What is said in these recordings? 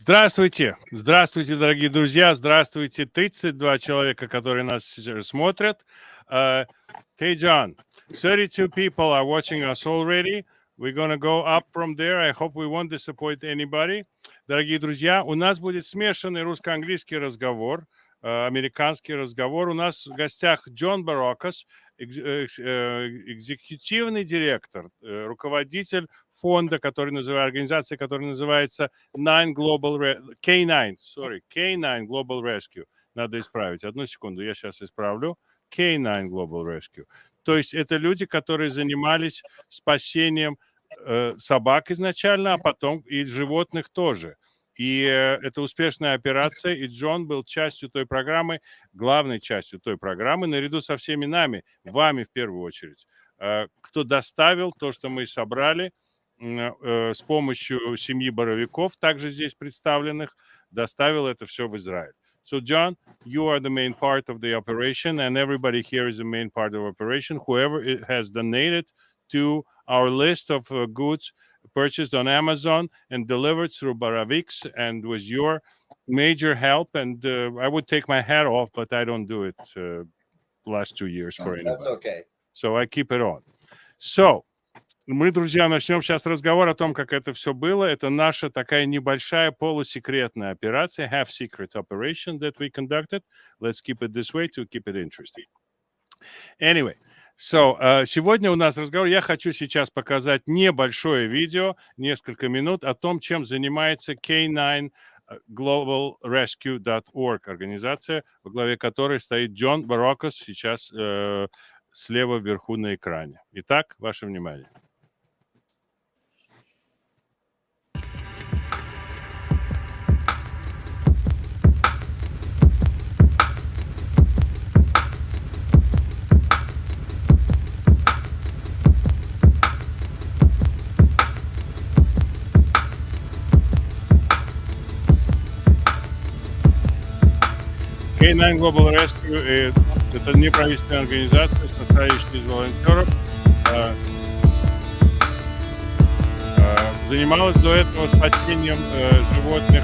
Здравствуйте, здравствуйте, дорогие друзья, здравствуйте, 32 человека, которые нас сейчас смотрят. Hey, John, 32 people are watching us already. We're going to go up from there. I hope we won't disappoint anybody. Дорогие друзья, у нас будет смешанный русско-английский разговор, американский разговор. У нас в гостях Джон Барокас, экзекутивный директор, руководитель фонда, организации, которая называется K9 Global Rescue. Надо исправить. Одну секунду, я сейчас исправлю. K9 Global Rescue. То есть это люди, которые занимались спасением собак изначально, а потом и животных тоже. И это успешная операция, и Джон был частью той программы, главной частью той программы, наряду со всеми нами, вами в первую очередь, кто доставил то, что мы собрали с помощью семьи Боровиков, также здесь представленных, доставил это все в Израиль. So, John, you are the main part of the operation, and everybody here is the main part of the operation. Whoever has donated to our list of goods purchased on Amazon and delivered through Baraviks, and was your major help. And I would take my hat off, but I don't do it last 2 years for anybody. That's okay. So I keep it on. So, мы, друзья, начнем сейчас разговор о том, как это все было. Это наша такая небольшая полусекретная операция, half-secret operation that we conducted. Let's keep it this way to keep it interesting. Anyway, so, сегодня у нас разговор. Я хочу сейчас показать небольшое видео, несколько минут, о том, чем занимается K9 Global Rescue.org, организация, во главе которой стоит Джон Барокас, сейчас слева вверху на экране. Итак, ваше внимание. K9 Global Rescue – это неправительственная организация, состоящая из волонтеров. Занималась до этого спасением животных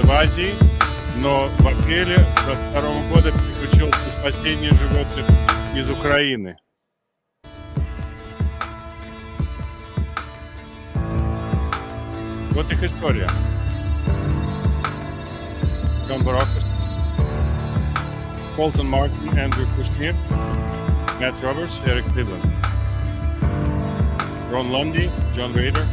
в Азии, но в апреле 2022 года переключилась на спасение животных из Украины. Вот их история. Джон Барокас, Colton Martin, Andrew Kushner, Matt Roberts, Eric Cleveland, Ron Lundy, John Rader.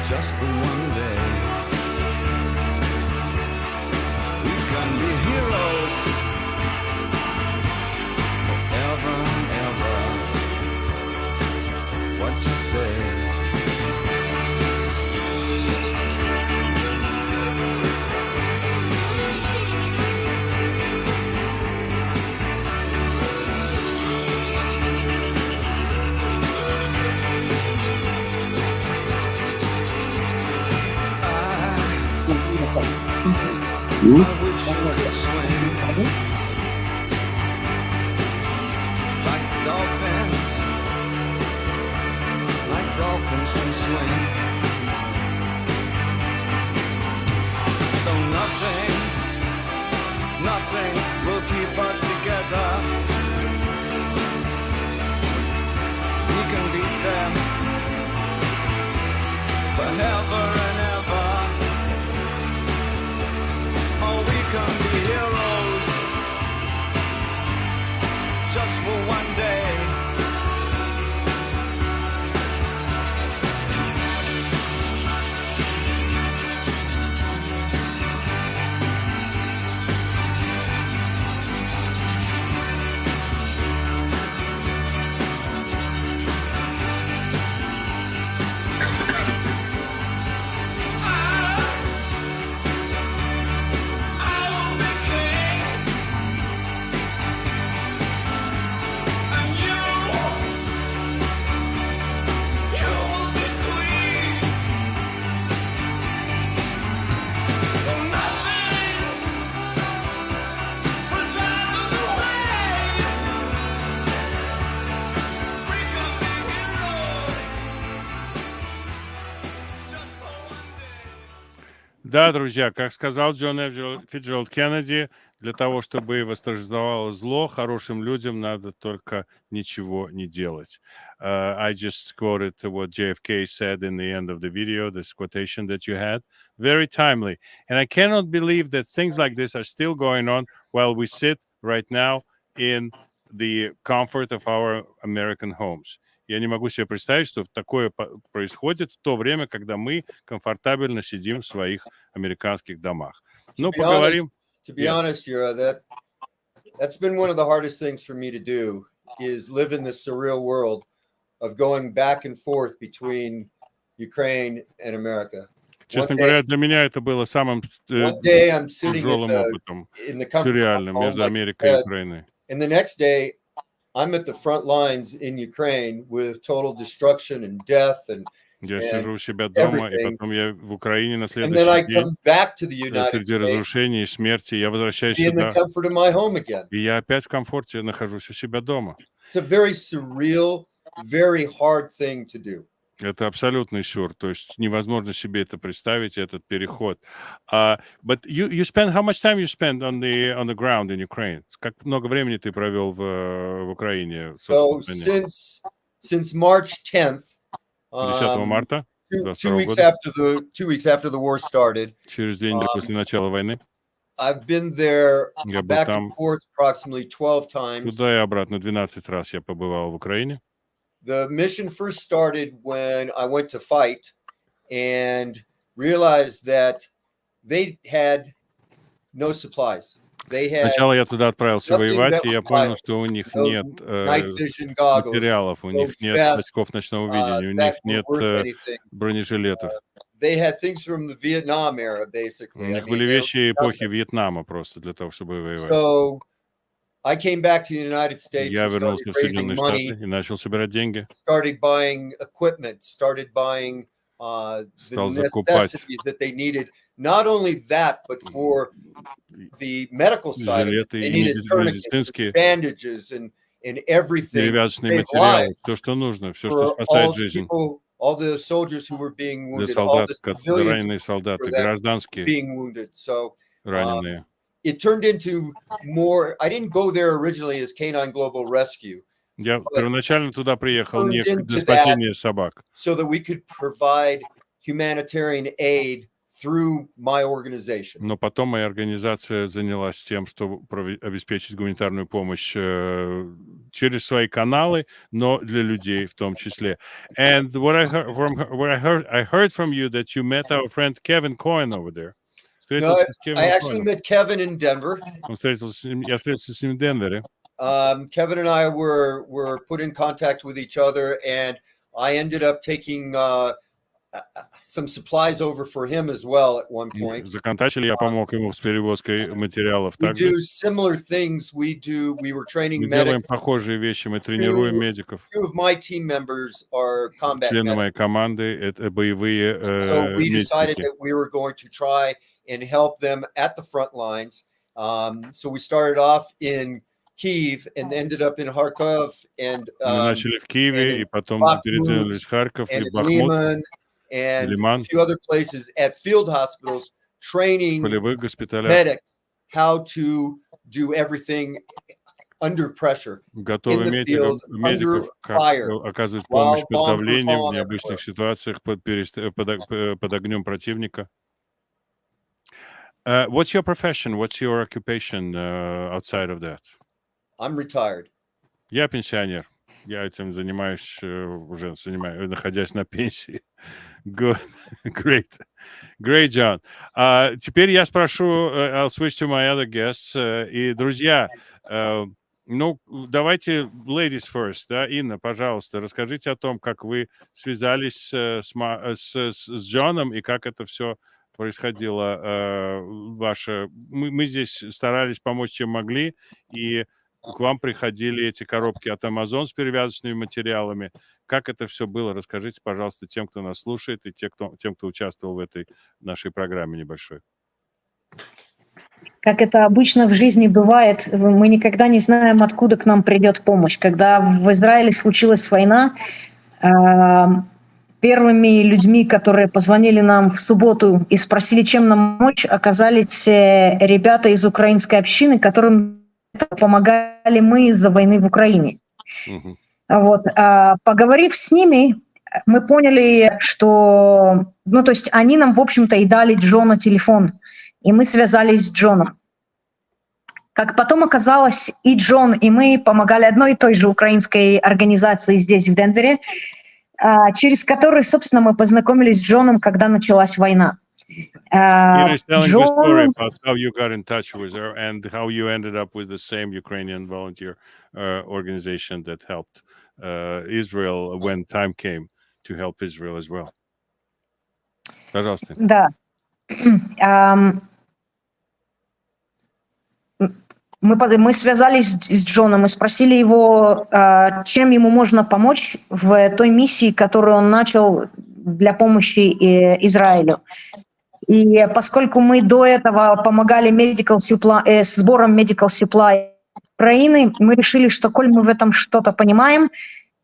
Just for one day, we I wish you could swim like dolphins can swim. Though nothing will keep us together. We can beat them forever and ever. Oh, we can be heroes just for one day. Да, друзья, как сказал Джон Фиджеральд Кеннеди, для того, чтобы восторжествовало зло, хорошим людям надо только ничего не делать. I just quoted what JFK said in the end of the video, this quotation that you had. Very timely. And I cannot believe that things like this are still going on while we sit right now in the comfort of our American homes. Я не могу себе представить, что такое происходит в то время, когда мы комфортабельно сидим в своих американских домах. Ну, поговорим. To be honest, Yura, that's been one of the hardest things for me to do is live in this surreal world of going back and forth between Ukraine and America. Честно говоря, для меня это было самым тяжелым опытом, сюрреальным между Америкой и Украиной. And the next day, I'm at the front lines in Ukraine with total destruction and death and Я сижу у себя дома, и потом я в Украине на следующий день среди разрушений и смерти. Я возвращаюсь сюда, и я опять в комфорте нахожусь у себя дома. It's a very surreal, very hard thing to do. Это абсолютный сюр, то есть невозможно себе это представить, этот переход. But you spend how much time you spend on the ground in Ukraine? Как много времени ты провел в Украине? So since March 10th, 10 марта, 2 weeks after the war started, через 2 недели после начала войны, I've been there back and forth approximately 12 times. Туда и обратно 12 раз я побывал в Украине. The mission first started when I went to fight and realized that they had no supplies. Сначала я туда отправился воевать, и я понял, что у них нет материалов, у них нет очков ночного видения, у них нет бронежилетов. У них были вещи эпохи Вьетнама просто для того, чтобы воевать. Я вернулся в Соединенные Штаты и начал собирать деньги. Стал закупать not only that, but for the medical side, they needed tourniquets, bandages, and everything. Перевязочные материалы, все, что нужно, все, что спасает жизнь. All the soldiers who were being wounded, для солдат, раненые солдаты, гражданские being wounded. So, раненые. It turned into more. I didn't go there originally as Canine Global Rescue. Я первоначально туда приехал не для спасения собак. So that we could provide humanitarian aid through my organization. Но потом моя организация занялась тем, чтобы обеспечить гуманитарную помощь через свои каналы, но для людей в том числе. And what I heard from you that you met our friend Kevin Cohen over there. No, I actually met Kevin in Denver. Я встретился с ним в Денвере. Kevin and I were put in contact with each other, and I ended up taking some supplies over for him as well at one point. Законтачили, я помог ему с перевозкой материалов. We Также do similar things. We were training мы делаем medics. похожие вещи, мы тренируем медиков. Two of my team members are combat Члены medics. моей команды — это боевые So we decided медики. that we were going to try and help them at the front lines. So we started off in Kyiv and ended up in Kharkov and Мы начали в Киеве, и потом Bakhmut, передвинулись в Харьков и and Бахмут, Liman and Liman. a few other places at field hospitals, training полевых госпиталях, medics how to do everything under pressure. готовы in the медиков, field, under как fire, оказывать while помощь под bombs were давлением в falling необычных everywhere. ситуациях под огнем противника. What's your profession? What's your occupation outside of that? I'm retired. Я пенсионер. Я этим занимаюсь находясь на пенсии. Good. Great, John. Теперь я спрошу, I'll switch to my other guests. И, друзья, давайте ladies first, да? Инна, пожалуйста, расскажите о том, как вы связались с Джоном и как это все происходило ваше. Мы здесь старались помочь, чем могли, и к вам приходили эти коробки от Amazon с перевязочными материалами. Как это все было? Расскажите, пожалуйста, тем, кто нас слушает, и тем, кто участвовал в этой нашей программе небольшой. Как это обычно в жизни бывает, мы никогда не знаем, откуда к нам придет помощь. Когда в Израиле случилась война, первыми людьми, которые позвонили нам в субботу и спросили, чем нам помочь, оказались ребята из украинской общины, которым помогали мы из-за войны в Украине. Вот. Поговорив с ними, мы поняли, что... то есть они нам, в общем-то, и дали Джону телефон, и мы связались с Джоном. Как потом оказалось, и Джон, и мы помогали одной и той же украинской организации здесь, в Денвере, через которую, собственно, мы познакомились с Джоном, когда началась война. Ира is telling the story about how you got in touch with her and how you ended up with the same Ukrainian volunteer organization that helped Israel when time came to help Israel as well. Пожалуйста. Да. Мы связались с Джоном и спросили его, чем ему можно помочь в той миссии, которую он начал для помощи Израилю. И поскольку мы до этого помогали с сбором medical supply Украины, мы решили, что коль мы в этом что-то понимаем,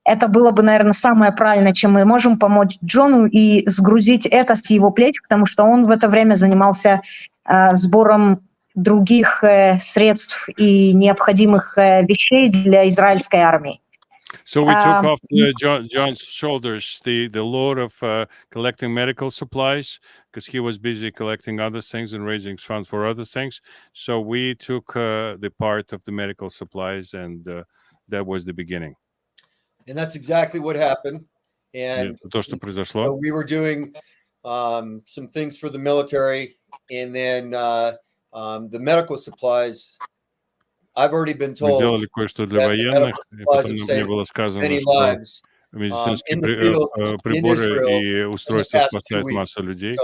это было бы, наверное, самое правильное, чем мы можем помочь Джону и сгрузить это с его плеч, потому что он в это время занимался сбором других средств и необходимых вещей для израильской армии. So we took off John's shoulders the load of collecting medical supplies because he was busy collecting other things and raising funds for other things. So we took the part of the medical supplies, and that was the beginning. And that's exactly what happened. And то, что произошло. so we were doing some things for the military, and then the medical supplies. I've already been told Мы делали кое-что для военных, и потом мне было сказано, что медицинские приборы и устройства спасают массу людей.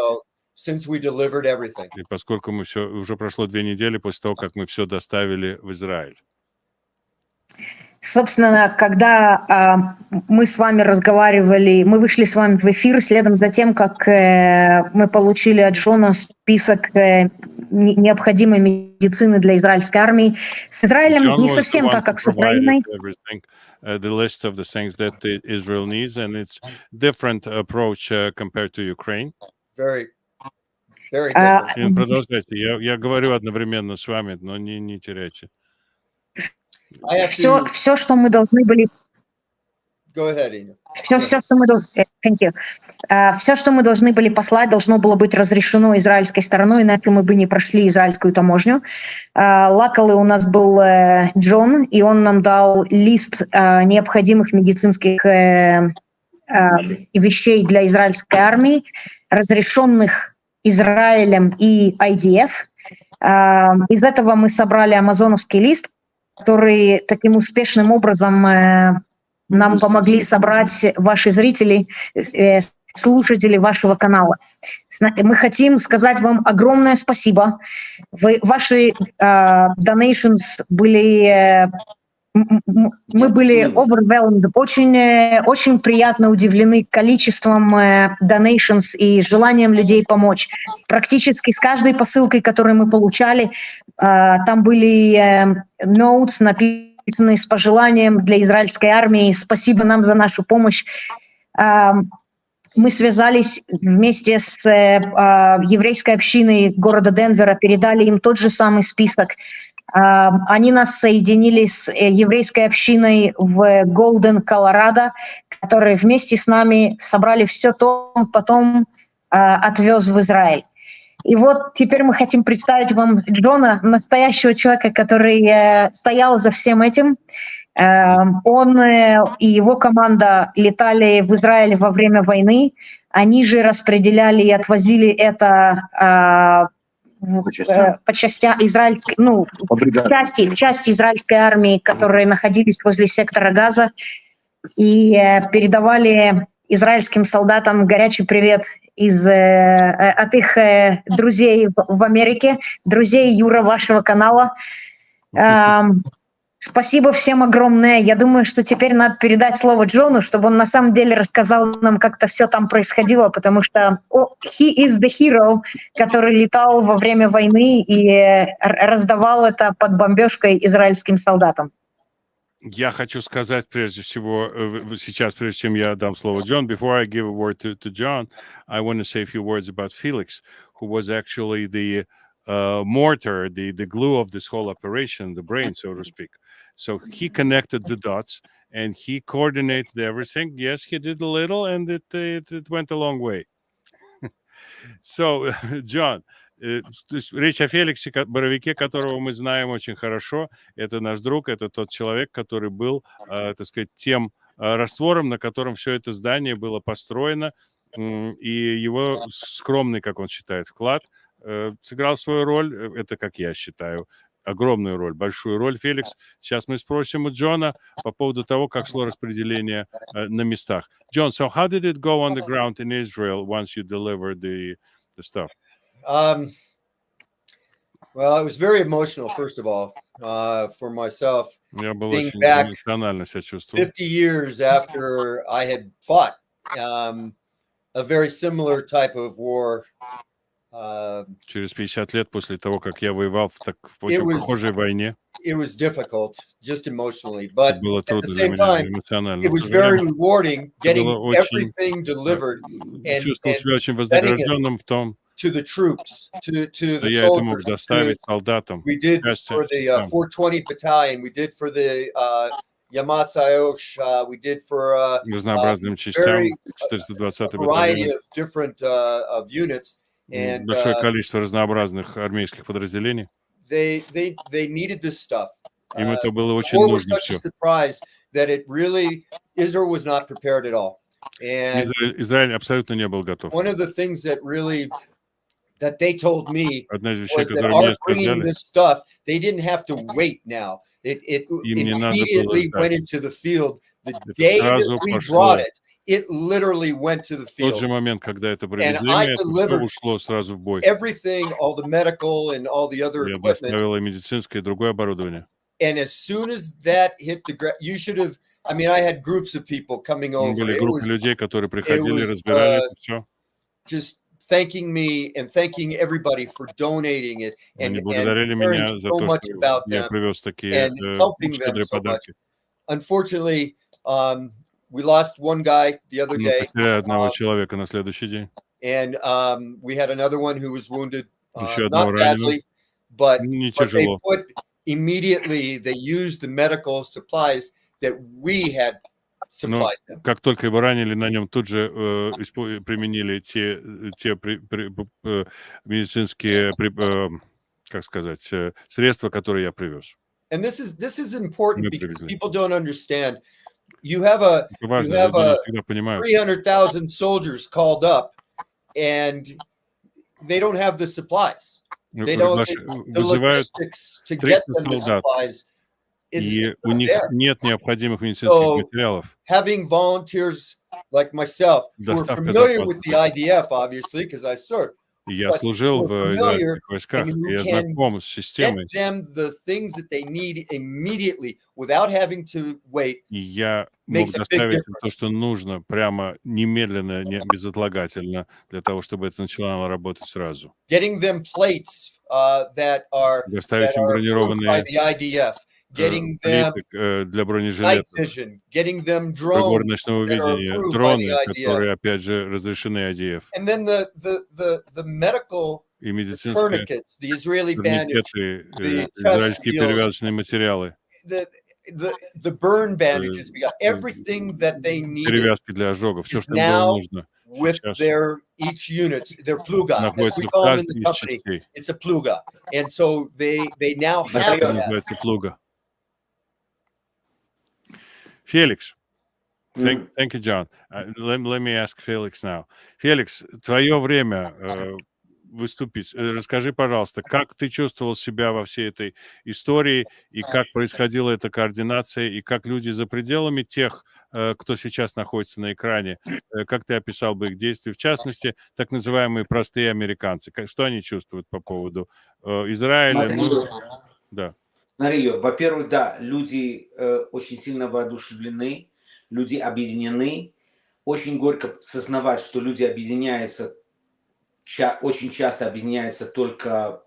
И поскольку мы уже прошло 2 недели после того, как мы все доставили в Израиль. Собственно, когда мы с вами разговаривали, мы вышли с вами в эфир следом за тем, как мы получили от Джона список необходимой медицины для израильской армии. С Израилем не совсем так, как с Украиной. The list of the things that Israel needs, and it's different approach compared to Ukraine. Very different. Продолжайте. Я говорю одновременно с вами, но не теряйте. Все, что мы должны были... Go ahead, Ina. Все, что мы должны были послать, должно было быть разрешено израильской стороной, иначе мы бы не прошли израильскую таможню. Luckily, у нас был Джон, и он нам дал лист необходимых медицинских вещей для израильской армии, разрешенных Израилем и IDF. Из этого мы собрали амазоновский лист, который таким успешным образом нам помогли собрать ваши зрители, слушатели вашего канала. Мы хотим сказать вам огромное спасибо. Ваши donations были... Мы были overwhelmed, очень приятно удивлены количеством donations и желанием людей помочь. Практически с каждой посылкой, которую мы получали, там были notes, написанные с пожеланием для израильской армии. Спасибо нам за нашу помощь. Мы связались вместе с еврейской общиной города Денвера, передали им тот же самый список. Они нас соединили с еврейской общиной в Голден, Колорадо, которые вместе с нами собрали все то, потом отвез в Израиль. И вот теперь мы хотим представить вам Джона, настоящего человека, который стоял за всем этим. Он и его команда летали в Израиль во время войны. Они же распределяли и отвозили это по частям израильской, части израильской армии, которые находились возле сектора Газа, и передавали израильским солдатам горячий привет от их друзей в Америке, друзей Юра вашего канала. Спасибо всем огромное. Я думаю, что теперь надо передать слово Джону, чтобы он на самом деле рассказал нам, как это все там происходило, потому что he is the hero, который летал во время войны и раздавал это под бомбежкой израильским солдатам. Я хочу сказать прежде всего, сейчас, прежде чем я дам слово John, before I give a word to John, I want to say a few words about Felix, who was actually the mortar, the glue of this whole operation, the brain, so to speak. So he connected the dots and he coordinated everything. Yes, he did a little, and it went a long way. So, John, речь о Феликсе Боровике, которого мы знаем очень хорошо. Это наш друг, это тот человек, который был, так сказать, тем раствором, на котором все это здание было построено, и его скромный, как он считает, вклад сыграл свою роль, это, как я считаю, огромную роль, большую роль. Феликс, сейчас мы спросим у Джона по поводу того, как шло распределение на местах. John, so how did it go on the ground in Israel once you delivered the stuff? Well, it was very emotional, first of all, for myself. Я был Being очень back эмоционально себя чувствовал. 50 years after I had fought a very similar type of war. Через 50 лет после того, как я воевал в очень похожей войне, it was difficult, just emotionally, but было at the трудно для same меня time, эмоционально. it was very rewarding getting everything delivered and чувствовал себя очень sending it вознагражденным в том, to the troops, to что the я это мог soldiers. доставить солдатам. We did for the 420 battalion, we did for the Yamasayosh, we did for разнообразным частям, very 420-й variety батальон. of different of units. And Большое количество разнообразных армейских подразделений. they needed this stuff. Им это было очень War was нужно such a все. surprise that Israel was not prepared at all. And Израиль абсолютно не был готов. one of the things that they told me Одна из вещей, was that которые our мне bringing сказали, this stuff, they didn't have to wait now. It им не надо было immediately went ждать. into the field. The Это day сразу that we пошло. brought it, it literally went to the В тот же field. момент, когда это I привезли, это все delivered ушло сразу в бой. Everything, all the medical and all the other Я equipment. доставил и медицинское, и другое оборудование. And as soon as that hit the ground, you should have. I mean, I had groups of people coming over. Были It группы was людей, которые приходили, was, разбирали это все. just thanking me and thanking everybody for donating it and Они благодарили caring меня за so то, much что about я them привез такие and helping them щедрые so much. подарки. Unfortunately, we lost one guy the other Мы day, потеряли одного человека на следующий день. and we had another one who was wounded, Еще одного not раненого. badly, but Не they тяжело. put immediately. They used the medical supplies that we had Но supplied them. как только его ранили, на нем тут же применили те медицинские, как сказать, средства, которые я привез. And this is important Мы because привезли. people don't understand. You have a Это важно, have люди не a всегда понимают. 300,000 soldiers called up, and they don't have the supplies. They don't the Вызывают logistics to get them the солдат. supplies. и it's у not них there. нет необходимых медицинских So материалов. having volunteers like myself who are Доставка familiar with запасов. the IDF, obviously, because I served, И я but служил who are в familiar израильских войсках, and и who я can знаком с get системой. them the things that they need immediately without having to wait И я мог makes a big доставить им то, difference. что нужно, прямо немедленно, безотлагательно, для того, чтобы это начало работать сразу. Getting them plates that are Доставить им approved by бронированные the IDF, getting them плиты для night бронежилетов, vision, getting them приборы drones ночного that are видения, approved by the дроны, IDF. которые, опять же, разрешены IDF, And then the medical и медицинские tourniquets, the Israeli bandage, турникеты, the chest израильские seals, перевязочные материалы, the burn bandages we got, everything that they needed перевязки для ожогов, все, is что им было now нужно with сейчас their each unit, their pluga, as находится we в call them in каждой the из company. частей. It's a pluga, and so they now have Это that. называется плуга. Феликс. Thank you, John. Let me ask Felix now. Феликс, твое время выступить. Расскажи, пожалуйста, как ты чувствовал себя во всей этой истории, и как происходила эта координация, и как люди за пределами тех, кто сейчас находится на экране, как ты описал бы их действия, в частности, так называемые простые американцы, что они чувствуют по поводу Израиля? Да. Смотри, во-первых, да, люди очень сильно воодушевлены, люди объединены. Очень горько сознавать, что люди объединяются, очень часто объединяются только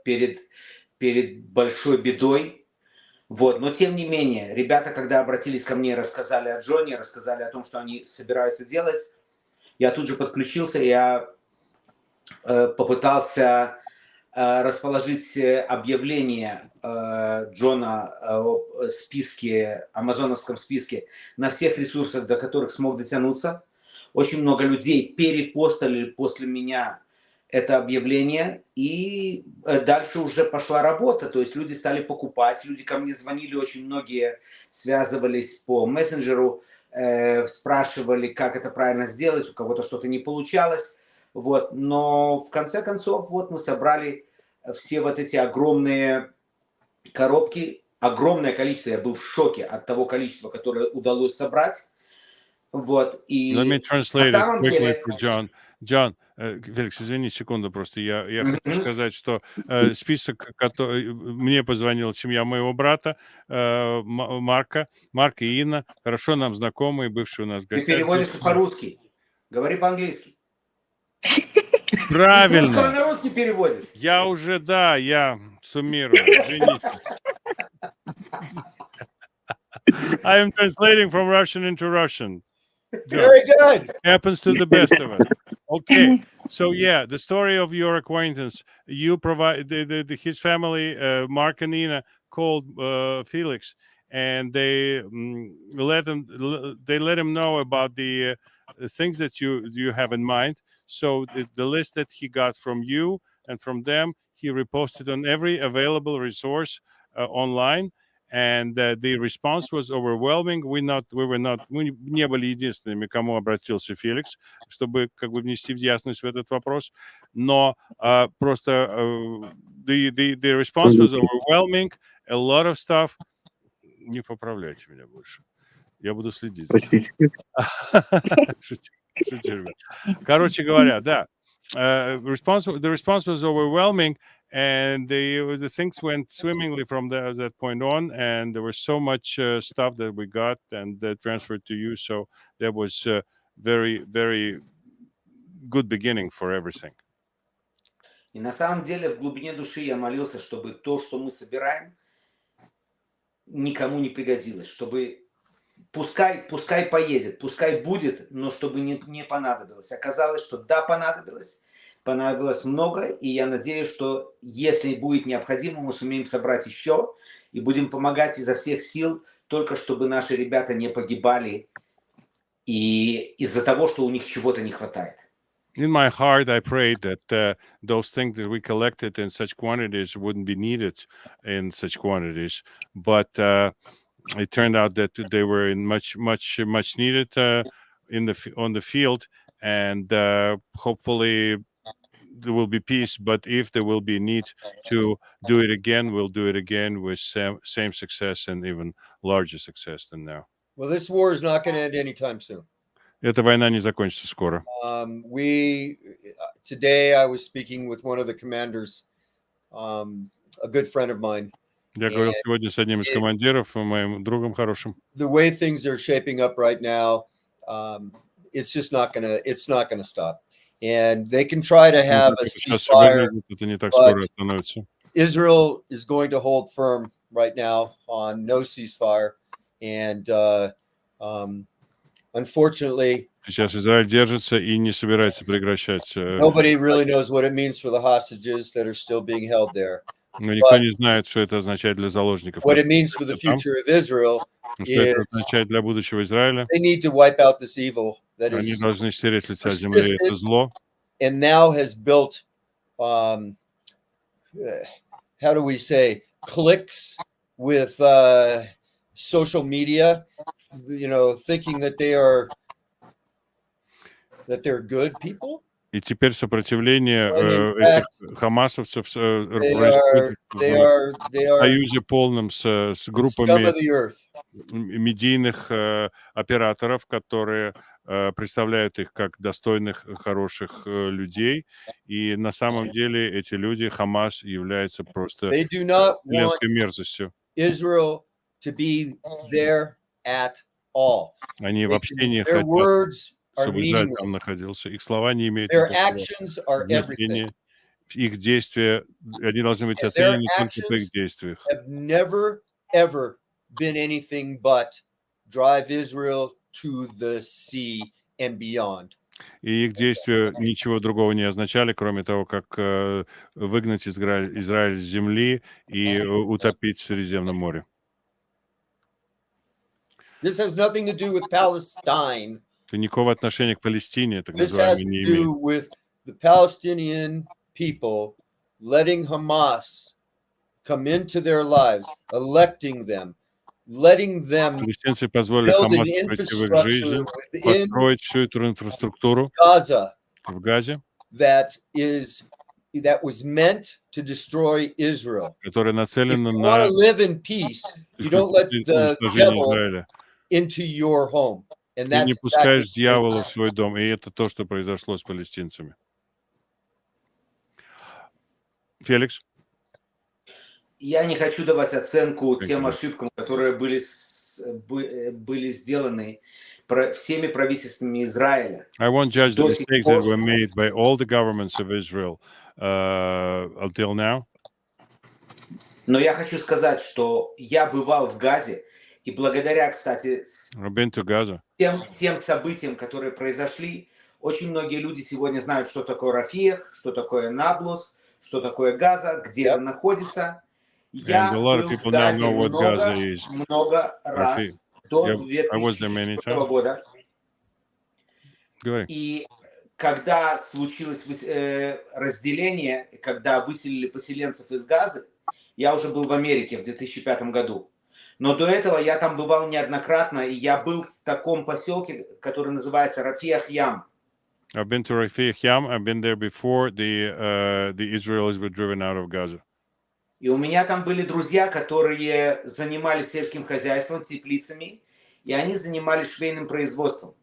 перед большой бедой. Вот. Но тем не менее, ребята, когда обратились ко мне, рассказали о Джоне, рассказали о том, что они собираются делать, я тут же подключился, я попытался расположить объявление Джона о списке, амазоновском списке на всех ресурсах, до которых смог дотянуться. Очень много людей перепостили после меня это объявление, и дальше уже пошла работа, то есть люди стали покупать, люди ко мне звонили, очень многие связывались по мессенджеру, спрашивали, как это правильно сделать, у кого-то что-то не получалось. Вот. Но в конце концов вот мы собрали все вот эти огромные коробки, огромное количество, я был в шоке от того количества, которое удалось собрать. Вот. И Let me translate на it самом quickly деле... for John. John, Феликс, извини секунду просто. Я хочу сказать, что список, который мне позвонила семья моего брата Марка и Инна, хорошо нам знакомые, бывшие у нас в Ты гостях. переводишь по-русски, говори по-английски. Правильно. Ты на русский переводишь. Я уже, да, я суммирую. Извините. I am translating from Russian into Russian. Very good. Happens to the best of us. Okay, so yeah, the story of your acquaintance. You provide his family, Mark and Nina, called Felix, and they let him know about the things that you have in mind. So the list that he got from you and from them, he reposted on every available resource online. And the response was overwhelming. Мы не были единственными, кому обратился Феликс, чтобы как бы внести ясность в этот вопрос. Но просто the response was overwhelming. A lot of stuff. Не поправляйте меня больше. Я буду следить. Простите. Шучу, ребят. Короче говоря, да. The response was overwhelming, and the things went swimmingly from that point on, and there was so much stuff that we got and transferred to you. So that was very, very good beginning for everything. И на самом деле в глубине души я молился, чтобы то, что мы собираем, никому не пригодилось, чтобы пускай поедет, пускай будет, но чтобы не понадобилось. Оказалось, что да, понадобилось много, и я надеюсь, что если будет необходимо, мы сумеем собрать еще и будем помогать изо всех сил, только чтобы наши ребята не погибали и из-за того, что у них чего-то не хватает. In my heart, I prayed that those things that we collected in such quantities wouldn't be needed in such quantities, but it turned out that they were in much needed on the field, and hopefully there will be peace, but if there will be need to do it again, we'll do it again with same success and even larger success than now. Well, this war is not going to end anytime soon. Эта война не закончится скоро. Today I was speaking with one of the commanders, a good friend of mine. Я говорил сегодня с одним из командиров, моим другом хорошим. The way things are shaping up right now, it's just not gonna stop. And they can try to have a ceasefire, but Israel is going to hold firm right now on no ceasefire. And unfortunately, сейчас Израиль держится и не собирается прекращать. Nobody really knows what it means for the hostages that are still being held there. Но никто не знает, что это означает для заложников. What it means for the future of Israel что это означает для будущего Израиля. They need to wipe out this evil that Они is должны стереть с лица земли это зло. And now has built, how do we say, cliques with social media, thinking that they're good people. И теперь сопротивление этих хамасовцев происходит в союзе полном с группами медийных операторов, которые представляют их как достойных, хороших людей. И на самом деле эти люди, Хамас, являются просто вселенской мерзостью. Они вообще не хотят, чтобы Израиль там находился. Их слова не имеют никакого значения. Их действия, они должны быть оценены только по их действиях. И их действия ничего другого не означали, кроме того, как выгнать Израиль с земли и утопить в Средиземном море. This has nothing to do with Palestine. Это никакого отношения к Палестине, так This has называемой, не to do имеет. with the Palestinian people letting Hamas come into their lives, electing them, letting them Палестинцы позволили build an Хамасу войти в их жизнь, infrastructure within построить всю эту инфраструктуру Gaza в Газе, that was meant to destroy Israel. которая If нацелена you want на to live in peace, you don't let the уничтожение devil Израиля. into your home. And Ты that's не exactly пускаешь дьявола в свой дом, и это то, что произошло с палестинцами. Феликс? Я не хочу давать оценку тем ошибкам, которые были сделаны всеми правительствами Израиля. I won't judge the mistakes that were made by all the governments of Israel until now. Но я хочу сказать, что я бывал в Газе, и благодаря, кстати, тем событиям, которые произошли, очень многие люди сегодня знают, что такое Рафиях, что такое Наблус, что такое Газа, где это находится. Я был в Газе много раз до 2004 года. И когда случилось разделение, когда выселили поселенцев из Газы, я уже был в Америке в 2005 году. Но до этого я там бывал неоднократно, и я был в таком поселке, который называется Рафиях-Ям. I've been to Rafiah-Yam. I've been there before the Israelis were driven out of Gaza. И у меня там были друзья, которые занимались сельским хозяйством, теплицами, и они занимались швейным производством.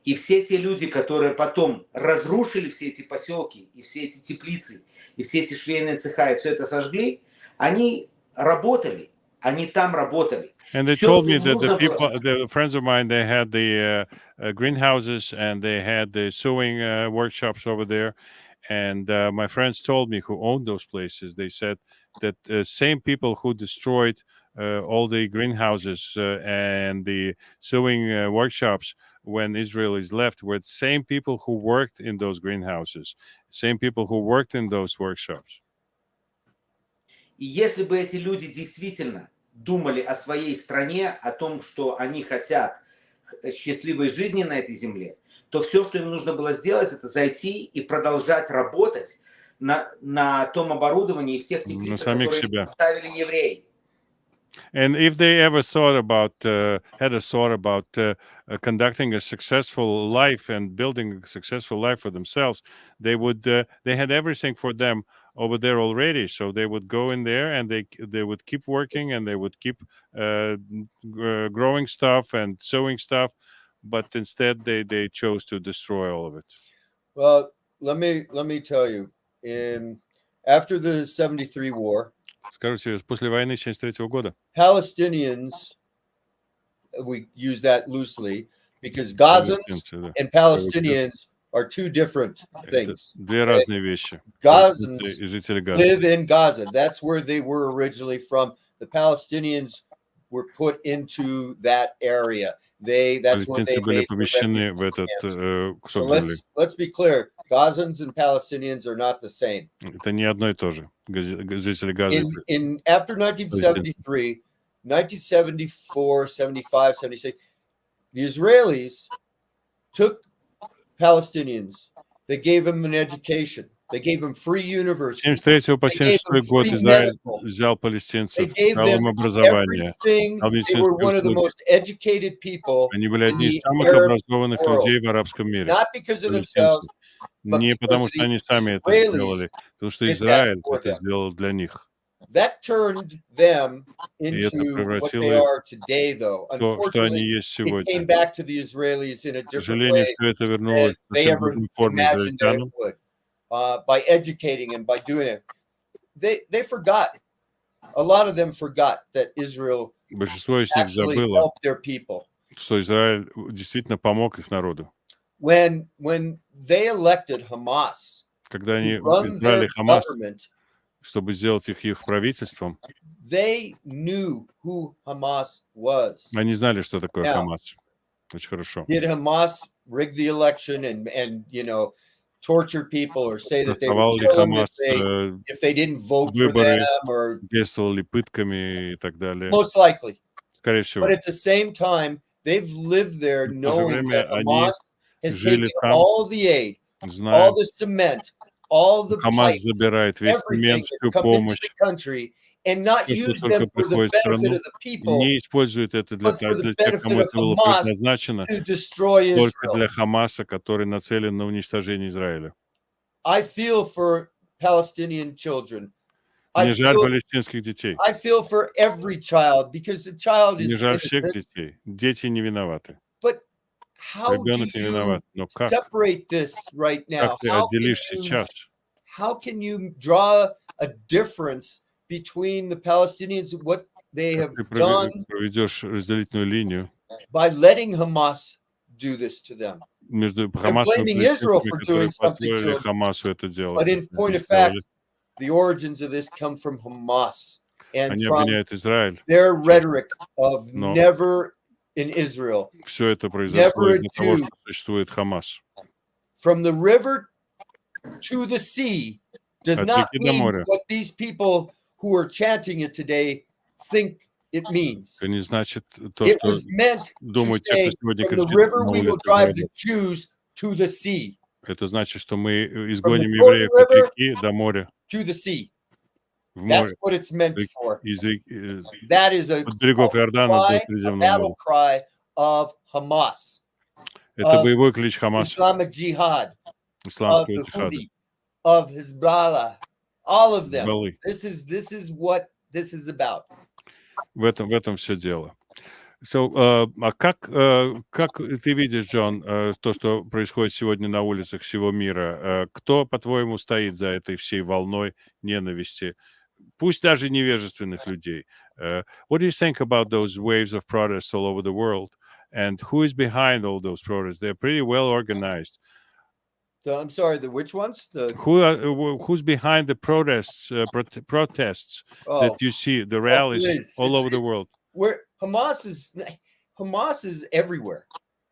И все те люди, которые потом разрушили все эти поселки, и все эти теплицы, и все эти швейные цеха, и все это сожгли, они работали. Они там работали. And they told me that the friends of mine, they had the greenhouses and they had the sewing workshops over there. And my friends told me who owned those places, they said that the same people who destroyed all the greenhouses and the sewing workshops when Israelis left were the same people who worked in those greenhouses, same people who worked in those workshops. И если бы эти люди действительно думали о своей стране, о том, что они хотят счастливой жизни на этой земле, то все, что им нужно было сделать, это зайти и продолжать работать на том оборудовании и в тех теплицах, которые поставили евреи. And if they ever thought about, had a thought about conducting a successful life and building a successful life for themselves, they would. They had everything for them over there already, so they would go in there and they would keep working and they would keep growing stuff and sowing stuff, but instead they chose to destroy all of it. Well, let me tell you, after the 73 war, Скажу тебе, после войны 1973 года Palestinians, we use that loosely because Gazans палестинцы, да, and Palestinians are two different это things. две разные вещи. Gazans Палестинцы и жители Газы. live in Gaza. That's where they were originally from. The Palestinians were put into that area. That's where they Палестинцы были made the помещены в refugee этот camps. So кусок земли. let's be clear. Gazans and Palestinians are not the same. Это не одно и то же. Жители Газы. After 1973, 1974, 75, 76, the Israelis took Palestinians. They gave them an education. They gave them free university. 73 по 76 год Израиль взял They палестинцев, gave дал им them образование. everything. They were one of the most educated people Они были in одни из the самых Arab образованных world. людей в арабском мире. Not because of Палестинцы. themselves, but Не because потому, of что the они сами это Israelis сделали, потому что did that Израиль for это them. сделал для них. That turned them И это into what превратило they их are today, though. в то, что они Unfortunately, есть it came сегодня. back to the Israelis in a К different сожалению, way все это than вернулось в they совсем ever другой форме imagined that it израильтянам. would. By educating and by doing it, they forgot. A lot of them forgot that Israel Большинство из них actually забыло, helped their people. что Израиль действительно помог их народу. When they elected Hamas Когда to они run their избрали Хамас, government, чтобы сделать их правительством, they knew who Hamas was. они знали, что такое Now, Хамас. Очень хорошо. Did Hamas rig the election and torture people or say that they would Доставал ли kill them Хамас, if they didn't vote for выборы, them, or действовал ли пытками и так далее? most likely. Скорее всего. But at the same time, they've lived there В то же knowing время that они Hamas has жили taken там, all the aid, зная, all the cement, all the Хамас pipes, забирает весь everything цемент, that's всю come into помощь, the country, and not все, что use them только for the приходит в benefit страну, of the people, не использует это для but for the тех, кому benefit of это было Hamas предназначено, to destroy только Israel. для Хамаса, который нацелен на уничтожение Израиля. I feel for Palestinian children. Мне жаль палестинских детей. I feel for every child because the child Мне is жаль всех innocent. детей. Дети не виноваты. But how do Ребенок не you виноват. Но как? separate this right now? Как ты отделишь сейчас? How can you draw a difference between the Palestinians and what they have Ты done проведешь разделительную линию by letting Hamas do this to them? между Хамасом и blaming Israel палестинцами, for которые doing something to позволили them. Хамасу это делать. But in point of fact, the origins of this come from Hamas and Они from обвиняют Израиль. their rhetoric of Но never in Israel. все это произошло Never из-за того, Jew. что существует Хамас. From the river to the sea does От not реки до mean моря. what these people who are chanting it today think it means. Это не значит то, It что was meant to думают те, say, кто сегодня from the кричит river на we will улицах drive the городов. Jews to the sea, Это значит, что мы изгоним Jordan евреев от River реки до моря. to the sea. В That's море. what it's meant for. That That is a от берегов Иордана до cry, a Средиземного battle моря. cry of Hamas, Это боевой клич Хамаса, Islamic Jihad, of исламского the джихада. Houthi, of Hezbollah, all of them. Хизбаллы. This is what this is about. В этом все дело. А как ты видишь, Джон, то, что происходит сегодня на улицах всего мира? Кто, по-твоему, стоит за этой всей волной ненависти? Пусть даже невежественных людей. What do you think about those waves of protests all over the world? And who is behind all those protests? They're pretty well organized. I'm sorry, the which ones? Who's behind the protests protests Oh, that you see, the rallies please. all over the It's- world? where Hamas is everywhere.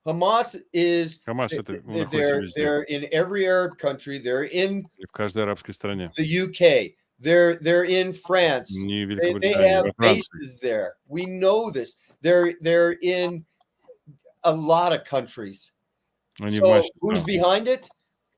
Hamas is Хамас это находится везде, they're in every Arab country. They're in в каждой арабской стране. the UK. They're in France. Не They Великобритания, have во Франции. bases there. We know this. They're in a lot of countries. Они в So массе who's стран. behind it?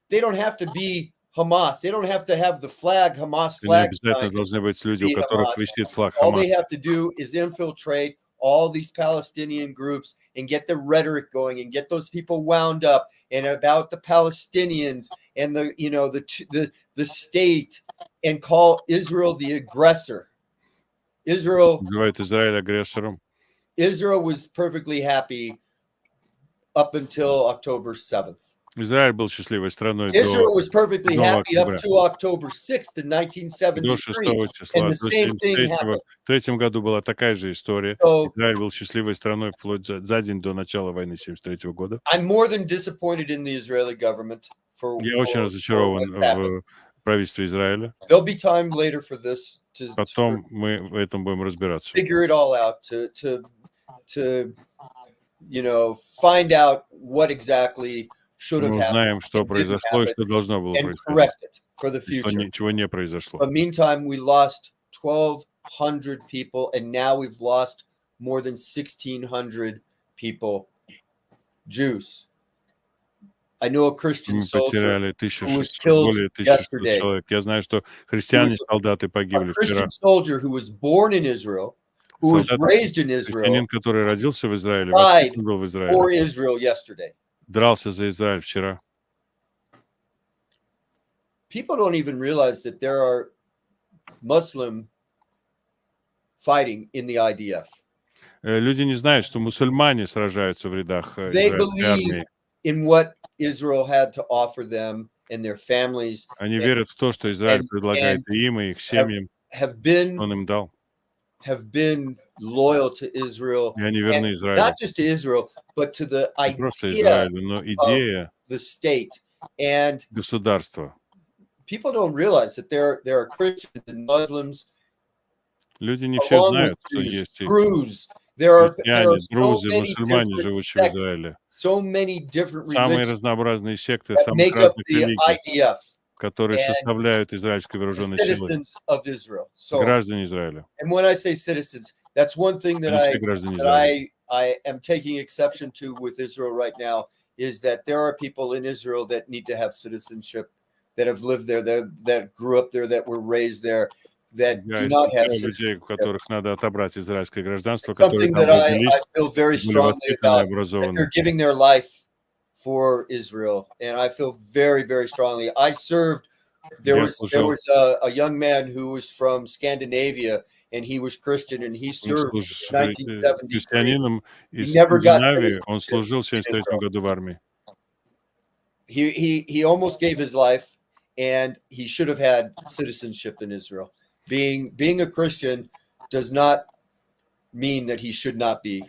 They don't have to be Hamas. They don't have to have the flag, Hamas И не flag обязательно sign должны быть люди, у be которых Hamas. висит флаг All they Хамаса. have to do is infiltrate all these Palestinian groups and get the rhetoric going and get those people wound up and about the Palestinians and the state and call Israel the aggressor. Israel Называют Израиль агрессором. was perfectly happy up until October 7th. Израиль был счастливой страной Israel was perfectly 7 happy up октября. to October 6th in До 1973. 6 числа, And до the same thing 73-го. happened. В третьем году была такая же история. So Израиль был счастливой страной вплоть за день до начала войны 73 года. I'm more than disappointed in the Israeli government for Я очень разочарован what's happened. в правительстве Израиля. There'll be time later for this to Потом мы в этом будем разбираться. figure it all out, to find out what exactly should have Мы happened узнаем, что and didn't произошло и happen, что должно было and происходить. correct it for the И что future. ничего не произошло. But meantime, we lost 1,200 people, and now we've lost more than 1,600 people, Jews. I know a Christian Мы soldier, потеряли who was killed более 1600 yesterday. человек. Я знаю, что христиане-солдаты a погибли вчера. Christian soldier who was born in Israel, who was Солдат, raised in Israel, христианин, который родился в Израиле, died воспитан был в for Израиле, Israel yesterday. дрался за Израиль вчера. People don't even realize that there are Muslim fighting in the IDF. Люди не знают, что мусульмане сражаются в рядах They израильской believe армии. in what Israel had to offer them and their families, Они and верят в то, что Израиль and- предлагает и им, и их семьям, have been он им дал. loyal to Israel, И они верны and Израилю. not just to Israel, but to the Не просто idea Израилю, но идея the state. And государства. people don't realize that there are Christians and Muslims, Люди не все along with знают, что Jews, есть и Druze. There are христиане, so друзы, many мусульмане, different живущие в sects, Израиле. so many different Самые religions разнообразные секты that самых make up разных the религий, IDF, которые and составляют израильские the вооруженные силы. citizens of Israel. So, Граждане Израиля. and when I say citizens, that's one thing that Они все граждане Израиля. I am taking exception to with Israel right now, is that there are people in Israel that need to have citizenship, that have lived there, that grew up there, that were raised there, that Я do not have исключаю citizenship. людей, у которых надо отобрать израильское гражданство, It's которые something там that I родились, feel very были strongly воспитаны и about, that образованы. they're giving their life for Israel, and I feel very, very strongly. I served. There Я was служил. a young man who was from Scandinavia, and he was Christian, and he Он served служил in 1973. христианином из never got Скандинавии. Он citizenship служил в in 73 Israel. году в армии. He almost gave his life, and he should have had citizenship in Israel. Being a Christian does not mean that he should not be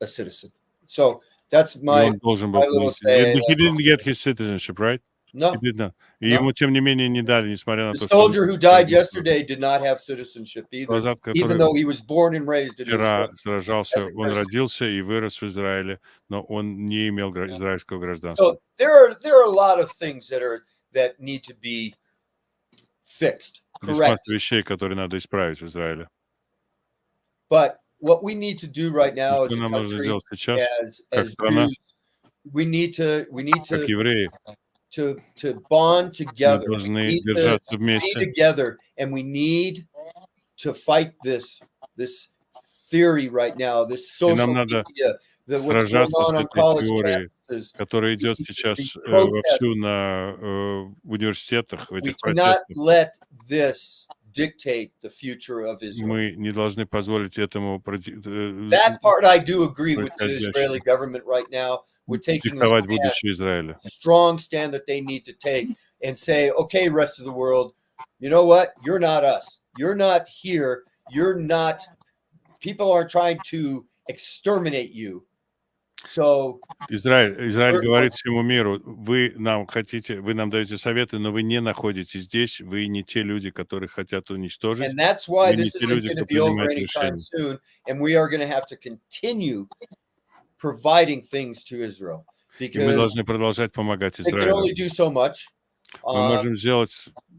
a citizen. So that's И my он должен был my little получить. say. He didn't get his citizenship, right? No, He did not. И No. ему, тем не менее, не дали, несмотря на the то, что он soldier who died yesterday did not have citizenship either, солдат, even который though he was born and raised in вчера Israel. сражался, As a он Christian. родился и вырос в Израиле, но он не имел израильского гражданства. So there are a lot of things that need to be fixed, Есть correct. масса вещей, которые надо исправить в Израиле. But what we need to do right now as Что a нам нужно country, сделать сейчас, как as страна, Jews, we need как to евреи? bond Мы together. We должны need to держаться be вместе. together, and we need to fight this theory right now, this social нам надо media, what's going сражаться с on этой college теорией, campuses. которая идет These сейчас protests. вовсю в университетах, в We этих cannot протестах. let this dictate the future of Israel. Мы не должны позволить этому That part I do agree with the происходящему Israeli government right now. We're taking a диктовать stand, будущее Израиля. strong stand that they need to take and say, okay, rest of the world, you know what? You're not us. You're not here. You're not, people aren't trying to exterminate you. So Израиль говорит всему миру: вы нам даете советы, но вы не находитесь здесь, вы не те люди, которые хотят уничтожить. and that's why Вы не this те isn't люди, going to кто be over принимает anytime решения. soon, and we are going to have to continue providing things to Israel И мы because должны продолжать помогать they can Израилю. only do so much. Мы можем сделать,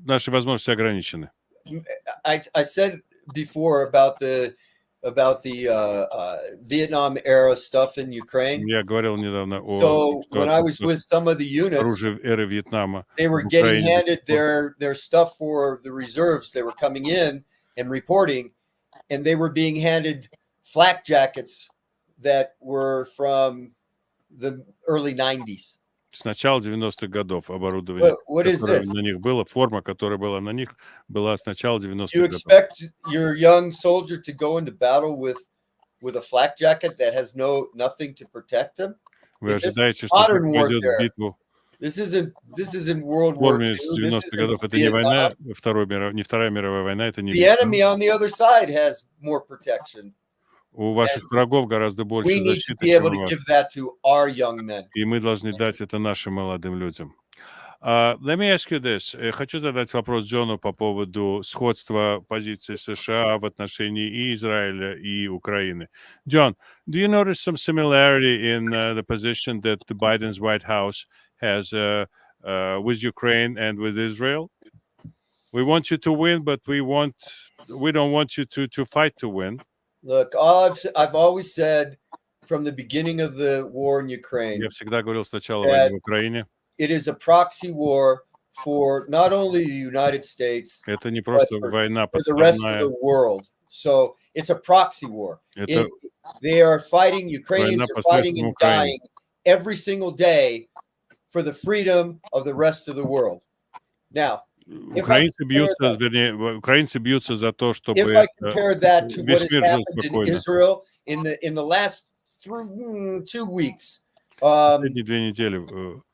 наши возможности ограничены. I said before about the about the Vietnam era stuff in Ukraine. Я говорил недавно о So when I was ситуации with some of the units, оружия эры Вьетнама they were в getting Украине. handed their stuff for the reserves. They were coming in and reporting, and they were being handed flak jackets that were from the early 90s. С начала 90-х годов оборудование, What is которое this? на них было, форма, которая была на них, была с начала You 90-х годов. expect your young soldier to go into battle with a flak jacket that has nothing to protect him? Вы This is ожидаете, что modern он пойдет в warfare. битву This isn't World в War форме II. с This 90-х isn't годов? Это не Vietnam. война, не Вторая мировая война, это не The Вьетнам. enemy on the other side has more protection. У ваших врагов гораздо We больше need to защиты, be чем able у to вас. give that to our young men. И мы должны дать это нашим молодым людям. Let me ask you this. Хочу задать вопрос Джону по поводу сходства позиций США в отношении и Израиля, и Украины. John, do you notice some similarity in the position that the Biden's White House has with Ukraine and with Israel? We want you to win, but we don't want you to fight to win. Look, I've always said from the beginning of the war in Ukraine, Я всегда говорил с начала войны в Украине. it is a proxy war for not only the United States, Это не просто for война for the rest of подставная. the world. So it's a proxy war. Это They are fighting, Ukrainians война are fighting посредством and Украины. dying every single day for the freedom of the rest of the world. Now, Украинцы бьются, вернее, украинцы бьются за то, if чтобы I compare that to what весь has мир жил happened in спокойно. Israel in the last 2 weeks, Последние 2 недели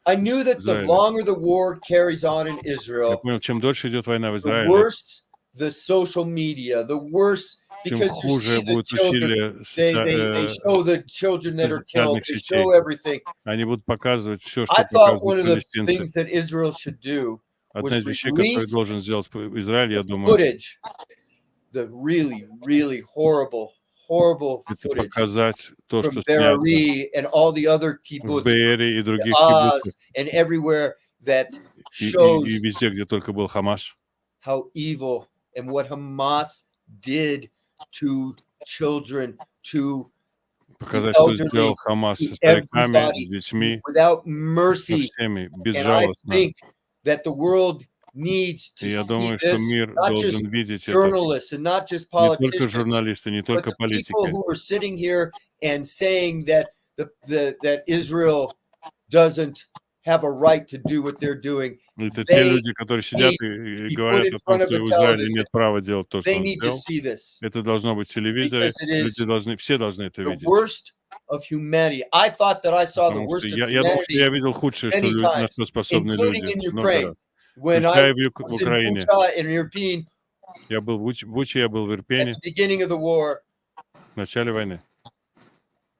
I knew that the Израиле. longer the war carries on in я Israel, понял, чем дольше идет война в the Израиле, worse the social media, the worse, тем because you хуже see the будут children, усилия they show the children that are killed, социальных they сетей. show everything. Они будут показывать все, что I thought one показывают of the палестинцы. things that Israel should do Одна из was вещей, которые release должен сделать Израиль, я the думаю, footage, the really, really horrible это footage показать то, from что снято Be'eri and all the other в kibbutz, Беэре и других Oz, кибуцах, and everywhere that и shows везде, где только был Хамас. how evil and what Hamas did to children, to Показать, the что elderly, сделал Хамас to со стариками, everybody с детьми, without со mercy. всеми, And I безжалостно. think that the world needs И to я see думаю, что this, мир not just должен видеть это. journalists and not just Не только politicians, журналисты, не but только the people политики. who are sitting here and saying that that Israel doesn't have a right to do what they're doing. Это те They люди, которые сидят и be говорят put in о том, front of что a в Израиле television. нет права делать то, что They он need to сделал. see this Это должно быть в телевизоре. because it is Люди должны, все должны это the видеть. worst of humanity. I thought that I saw the Потому worst что of я думал, что я humanity, видел худшее, что many на times, что способны including люди. in Много Ukraine. раз. When I Включая в was in Украине. Bucha in European Я был в Буче, я был в at Ирпене the beginning of the war, в начале войны.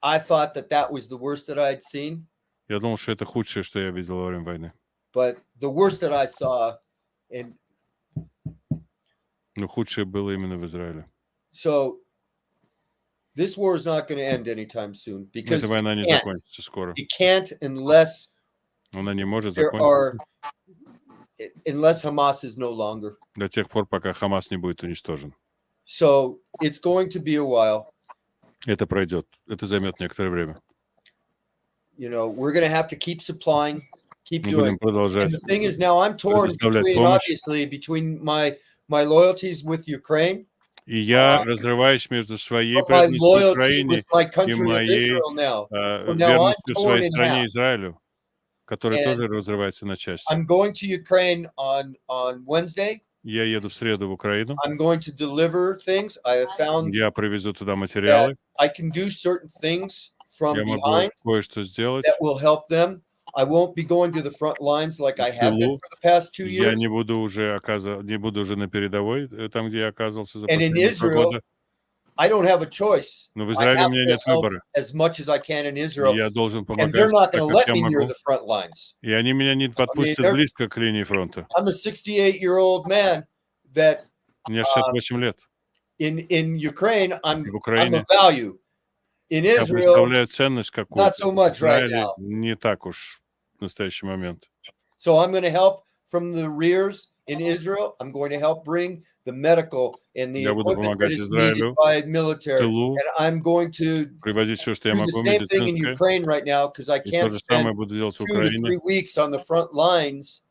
I thought that was the worst that I'd seen. Я думал, что это худшее, что я видел во время войны. But the worst that I saw, and Но худшее было именно в Израиле. so this war is not going to end anytime soon because Эта война не закончится скоро. it can't unless Она не может there закончиться unless Hamas is no longer. до тех пор, пока Хамас не будет уничтожен. So it's going to be a while. Это пройдет. Это займет некоторое время. You know, we're going to have to keep supplying, keep Мы doing. будем продолжать. And the thing is, now I'm torn предоставлять between, помощь. obviously, between my loyalties with Ukraine, И я разрываюсь между своей but my преданностью loyalty Украине with my и country of моей Israel now. So now I'm верностью torn своей in стране half. Израилю, которая And тоже разрывается на части. I'm going to Ukraine on Wednesday. Я еду в среду в Украину. I'm going to deliver things. I have found Я привезу туда материалы. I can do certain things from Я могу behind кое-что сделать. that will help them. I won't be going to the front lines like I have been тылу. for the past 2 Я years. не буду уже на передовой, там, где я оказывался за And in последние 2 Israel, года. I don't have a choice. Но в I Израиле у have меня to нет help выбора. as much as I can in Israel. Я должен And they're помогать not так, going to как let я me near могу. the front lines. И они меня не подпустят they're- близко к линии фронта. I'm a 68-year-old man that Мне 68 лет. in Ukraine, I'm В a Украине value. In я Israel, представляю ценность какую-то. not so В much right Израиле now. не так уж в настоящий момент. So I'm going to help from the rears in Israel. I'm going to help bring the medical and the Я буду equipment that помогать is needed Израилю by в military. тылу, And I'm going to привозить все, что я do the могу, same thing in медицинское. Ukraine right now because I И то can't же spend самое буду делать в 2 to 3 Украине. weeks on the front lines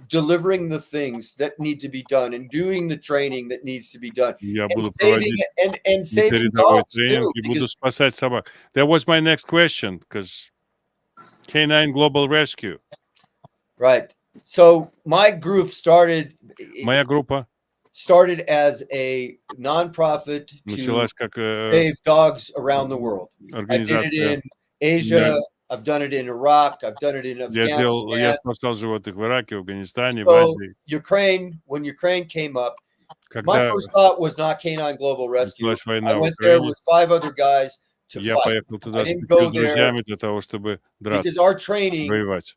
delivering the things that need to be done and doing the training that needs to be done Я and буду saving проводить and saving передовой dogs тренинг too и буду because спасать собак. That was my next question, because K9 Global Rescue. right. So my group started Моя группа as a nonprofit to началась как save dogs around the world. I did it организация. in Asia. I've done it in Iraq. I've done it in Я Afghanistan. спасал животных в Ираке, в Афганистане, в So Азии. Ukraine, when Ukraine came up, my Когда first thought was not K9 Global Rescue. началась I война в went there Украине, with 5 other guys to я fight поехал туда с didn't 5 go there друзьями для того, чтобы драться, because воевать.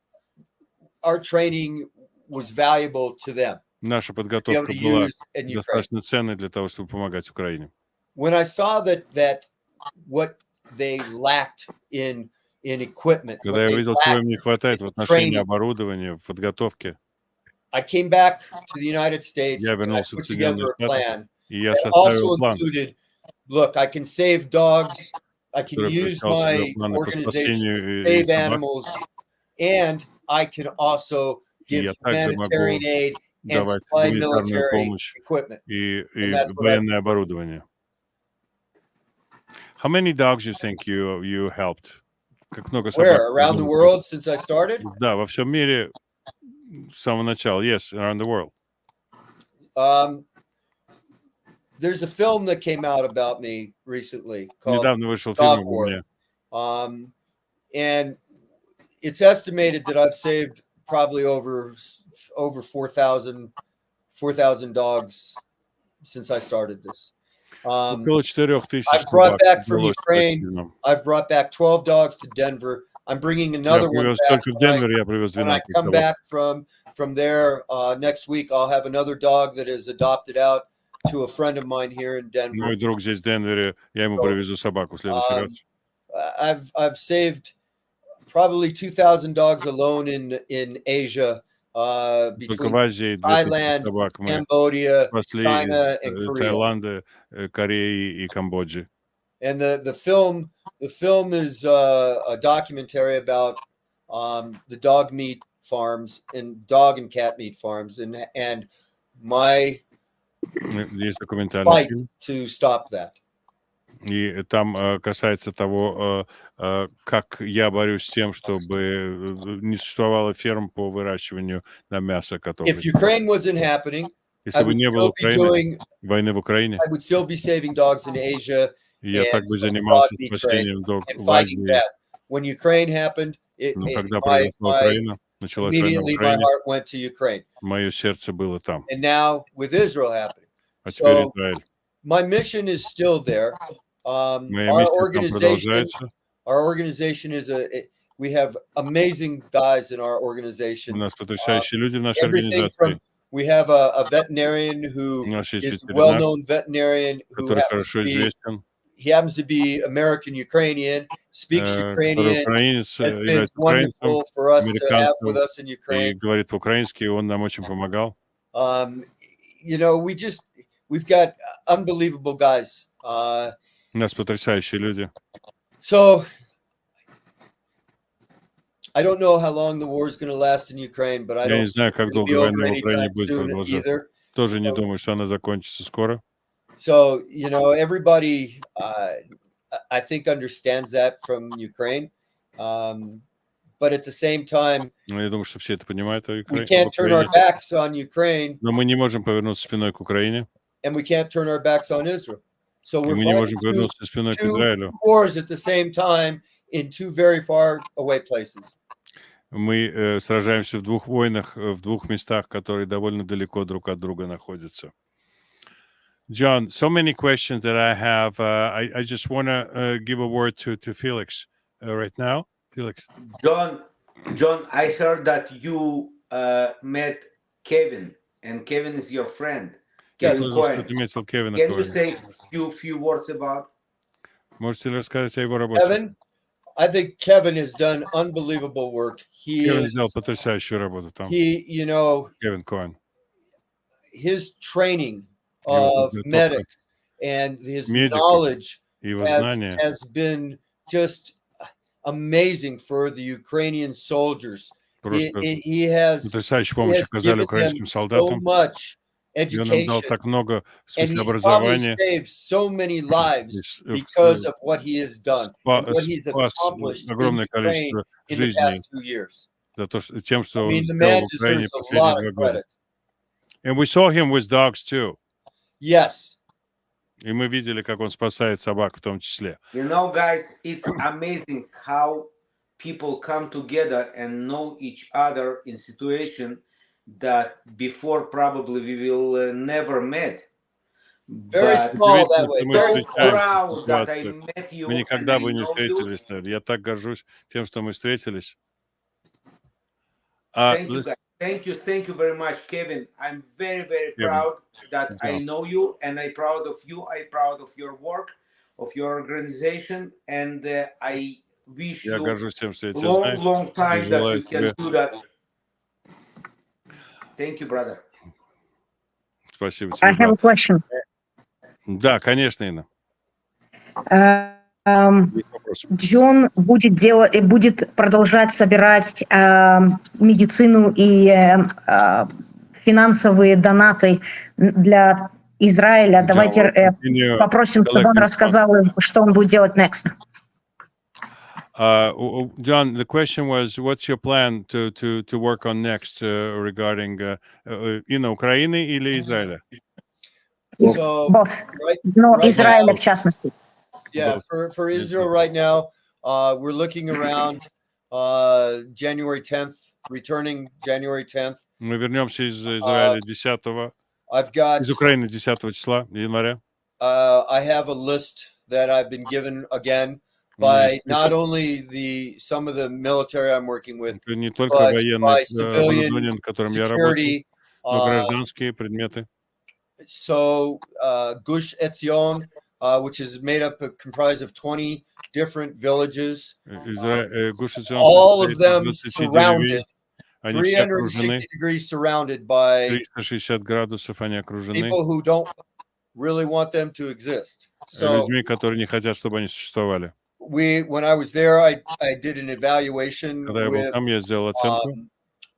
our training was valuable to them Наша to be able подготовка to была use in Ukraine. достаточно ценной для того, чтобы помогать Украине. When I saw that what they lacked in equipment, what Когда я they увидел, чего им lacked, не хватает в in отношении training. оборудования, в подготовке, I came back to the United States я and I вернулся в put Соединенные together a Штаты, plan и я that составил also план, included, look, I can save dogs, I can который use включал в себя my планы по organization to спасению save собак, animals, and I can also и give я также могу humanitarian aid and давать supply гуманитарную military помощь equipment. и And that's what I военное оборудование. How many dogs you think you helped? Как много собак? Where? Around the world since I started? Да, во всем мире с самого начала. Yes, around the world. There's a film that came out about me recently called Недавно вышел фильм Dog обо War. мне. And it's estimated that I've saved probably over 4,000 dogs since I started this. Около 4,000 I've brought собак back from удалось Ukraine. спасти нам. I've brought back 12 dogs to Denver. I'm bringing Я another one привез back. только в Денвер, я привез When I 12 come собак. back from there next week, I'll have another dog that is adopted out to a friend of mine here in Denver. Мой друг здесь в Денвере, я ему So, привезу собаку в следующий раз. I've saved probably 2,000 dogs alone in Asia Только between в Азии 2000 Thailand, собак мы Cambodia, спасли China, из and Korea. Таиланда, Кореи и Камбоджи. And the film is a documentary about the dog meat farms and dog and cat meat farms and my Есть документальный fight фильм, to stop that. и там касается того, как я борюсь с тем, чтобы не существовало ферм по выращиванию на мясо котов. If Ukraine wasn't happening, Если I бы would не было still be Украины, doing. войны в Украине, I would still be saving dogs in Asia и я and так бы from the dog занимался meat trade спасением дог and в fighting Азии. that. When Ukraine happened, Но когда произошла Украина, началась война в immediately my Украине, heart went to Ukraine. мое сердце было там. And now with Israel happening. А теперь So Израиль. my mission is still there. Моя Our миссия там organization is we have amazing guys in our У organization. нас потрясающие люди в нашей Everything организации. from we have a veterinarian who У нас есть is a ветеринар, well-known veterinarian who который happens хорошо to be известен, he happens to be American Ukrainian, speaks который Ukrainian. украинец, It's been является украинцем, wonderful for us to have with американцем us in и Ukraine. говорит по-украински, и он нам очень помогал. We've got unbelievable guys. У нас потрясающие люди. So I don't know how long the war is going to last in Ukraine, but I Я не don't знаю, как think it'll долго be война over в Украине anytime будет soon продолжаться. either. Тоже не думаю, что она закончится скоро. So, everybody, I think, understands that from Ukraine. But at the same time, Но я думаю, что все это понимают о we can't turn our Украине. backs on Ukraine, Но мы не можем повернуться спиной к Украине, and we can't turn our backs on Israel. So и we're мы не fighting можем повернуться спиной к two Израилю. wars at the same time in two very far away places. Мы сражаемся в двух войнах, в двух местах, которые довольно далеко друг от друга находятся. John, so many questions that I have. I just want to give a word to Felix right now. Felix. John, I heard that you met Kevin, and Kevin is your friend. Я Kevin слышал, что Cohen. ты метил Кевина Can you Коэна. say few words about? Можете ли рассказать о его работе? Kevin, I think Kevin has done unbelievable work. Кевин сделал потрясающую работу там. He, Кевин Коэн. his training Его of подготовка medics and his медиков, knowledge его знания has been just amazing for the Ukrainian soldiers. просто He has потрясающую помощь оказали given them украинским so солдатам. much И он им дал education, так много в and смысле he's probably образования, saved so many и lives because of what he has done and what he's спас accomplished in огромное Ukraine количество in the жизней past 2 years. за тем, I что он mean, the сделал man в Украине deserves a последние lot of 2 года. credit. And we saw him with dogs too. Yes. И мы видели, как он спасает собак в том числе. You know, guys, it's amazing how people come together and know each other in situation that before probably we will never met. Very But small Удивительно, that way. что мы Very so встречаемся в proud that I ситуациях. met you Мы and никогда I бы не know you. встретились. Я так горжусь тем, что мы встретились. Thank you, guys. Thank you very much, Kevin. I'm very, very proud that I know you, and I'm proud of you. I'm proud of your work, of your organization, and I wish Я you горжусь тем, что я тебя знаю. long time that желаю you can тебе- do that. Thank you, brother. Спасибо I тебе, have a брат. question. Да, конечно, Инна. Есть вопросы? Джон будет продолжать собирать медицину и финансовые донаты для Израиля. Давайте попросим, чтобы он рассказал, что он будет делать next. John, the question was, what's your plan to work on next regarding Инна, Украины или Израиля? So Both. Но right Израиля now- в частности. yeah, for Israel right now, we're looking around January 10th, returning January 10th. Мы вернемся из Израиля 10-го, I've got из Украины 10 числа января. I have a list that I've been given again by not only some of the military I'm working with, Это не только but военное by civilian оборудование, над которым я работаю, security. но гражданские предметы. So Gush Etzion, which is comprised of 20 different villages, all of them surrounded, Они все 360 окружены, degrees surrounded by 360 градусов они окружены people who don't really want them to exist. So людьми, которые не хотят, чтобы они существовали. when I was there, I did an evaluation Когда я был with там, я сделал оценку.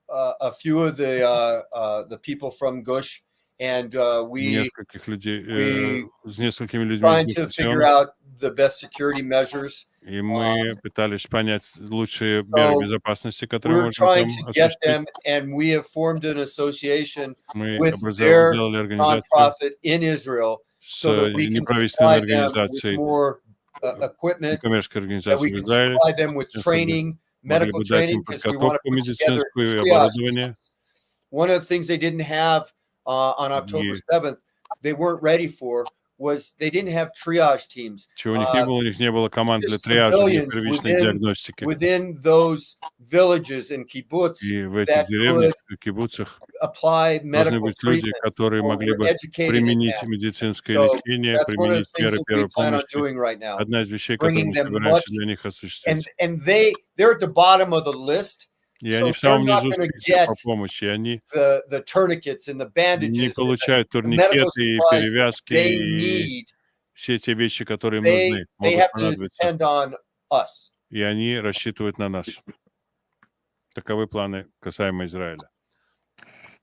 a few of the people from Gush, and we Нескольких людей, с несколькими людьми trying из to Гуша figure out the best security measures. и мы пытались понять лучшие меры безопасности, которые We're можно trying там to get осуществить. them, and we have formed an association Мы with their сделали организацию nonprofit in Israel с so that we can неправительственной supply them with организацией, more equipment, некоммерческой that we организацией в can Израиле, supply them with чтобы training, могли medical бы дать training, им because we want to подготовку put together медицинскую и triage оборудование. teams. One of the things they didn't have on October 7th, they weren't ready for, was they didn't have triage teams. Чего у них не было, у них не было команд для Just триажа, для civilians первичной диагностики. within those villages and kibbutz И в этих that деревнях, could кибуцах apply должны medical быть люди, treatment. которые or могли were бы educated in применить that. медицинское So лечение, that's one of the применить things меры that we первой plan on помощи. doing right now. Одна из вещей, которые мы Bringing them собираемся much- для них осуществить. And they're at the bottom of the list. И so они в самом they're not низу gonna списка по get помощи. Они the tourniquets and the bandages, не and получают the medical турникеты и supplies перевязки, they и need. все те вещи, которые им They нужны, they могут have to понадобиться. depend on us. И они рассчитывают на нас. Таковы планы касаемо Израиля.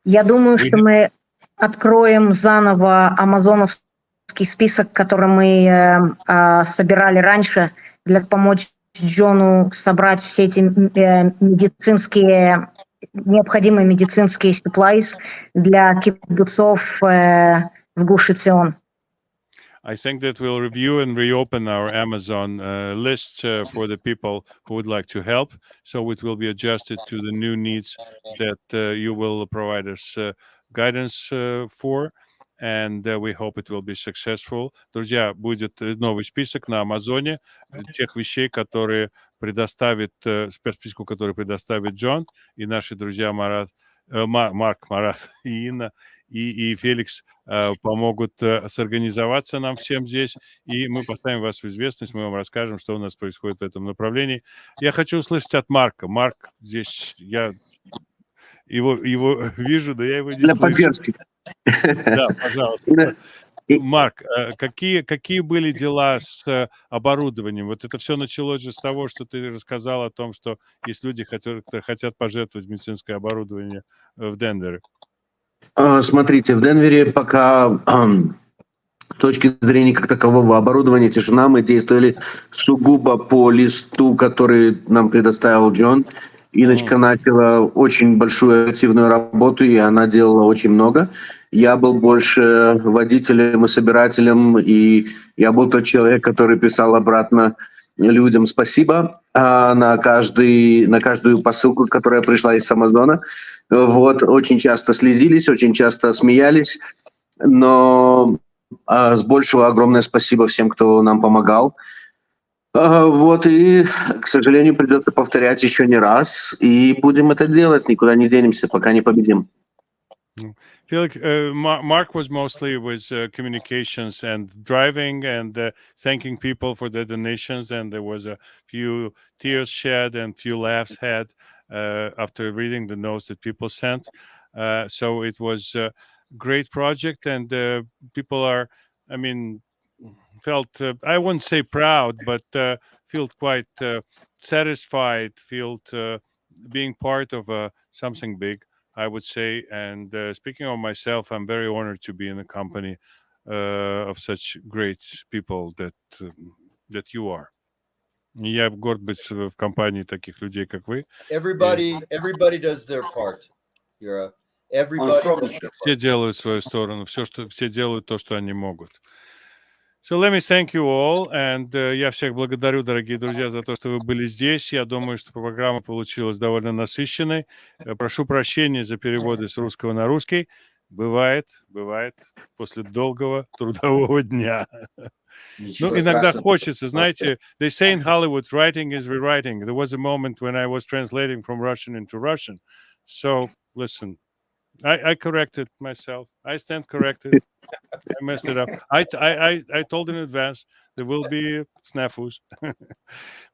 Я думаю, что мы откроем заново амазоновский список, который мы собирали раньше, для помочь Джону собрать все эти необходимые медицинские supplies для кибуцов в Гуш Эцион. I think that we'll review and reopen our Amazon list for the people who would like to help. So it will be adjusted to the new needs that you will provide us guidance for. And we hope it will be successful. Друзья, будет новый список на Амазоне тех вещей, которые предоставит, спецсписку, который предоставит Джон и наши друзья Марк, Марат и Инна и Феликс помогут сорганизоваться нам всем здесь, и мы поставим вас в известность, мы вам расскажем, что у нас происходит в этом направлении. Я хочу услышать от Марка. Марк здесь, я его вижу, да я его не слышу. Да, пожалуйста. Марк, какие были дела с оборудованием? Вот это все началось же с того, что ты рассказал о том, что есть люди, которые хотят пожертвовать медицинское оборудование в Денвере. Смотрите, в Денвере пока с точки зрения как такового оборудования тишина, мы действовали сугубо по листу, который нам предоставил Джон. Иночка начала очень большую активную работу, и она делала очень много. Я был больше водителем и собирателем, и я был тот человек, который писал обратно людям спасибо на каждую посылку, которая пришла из Амазона. Вот, очень часто слезились, очень часто смеялись, но с большего огромное спасибо всем, кто нам помогал. Вот, и, к сожалению, придется повторять еще не раз, и будем это делать, никуда не денемся, пока не победим. Felix, Mark was mostly with communications and driving and thanking people for their donations, and there was a few tears shed and few laughs had after reading the notes that people sent. So it was a great project, and people are, I mean, felt, I wouldn't say proud, but felt quite satisfied, felt being part of something big, I would say. And speaking of myself, I'm very honored to be in the company of such great people that you are. Я горд быть в компании таких людей, как вы. Everybody does their part. Все делают свою сторону, все делают то, что они могут. So let me thank you all, and я всех благодарю, дорогие друзья, за то, что вы были здесь. Я думаю, что программа получилась довольно насыщенной. Прошу прощения за переводы с русского на русский. Бывает после долгого трудового дня. Ну, иногда хочется, знаете, they say in Hollywood, writing is rewriting. There was a moment when I was translating from Russian into Russian. So, listen, I corrected myself. I stand corrected. I messed it up. I told in advance there will be snafus.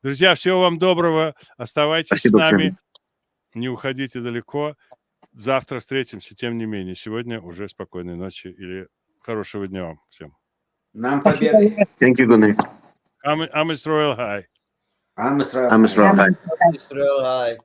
Друзья, всего вам доброго. Оставайтесь с нами. Не уходите далеко. Завтра встретимся, тем не менее. Сегодня уже спокойной ночи или хорошего дня вам всем. Нам победы. Thank you, good night. I'm Israel High. Am Israel. I'm Israel. Hi. Israel, hi.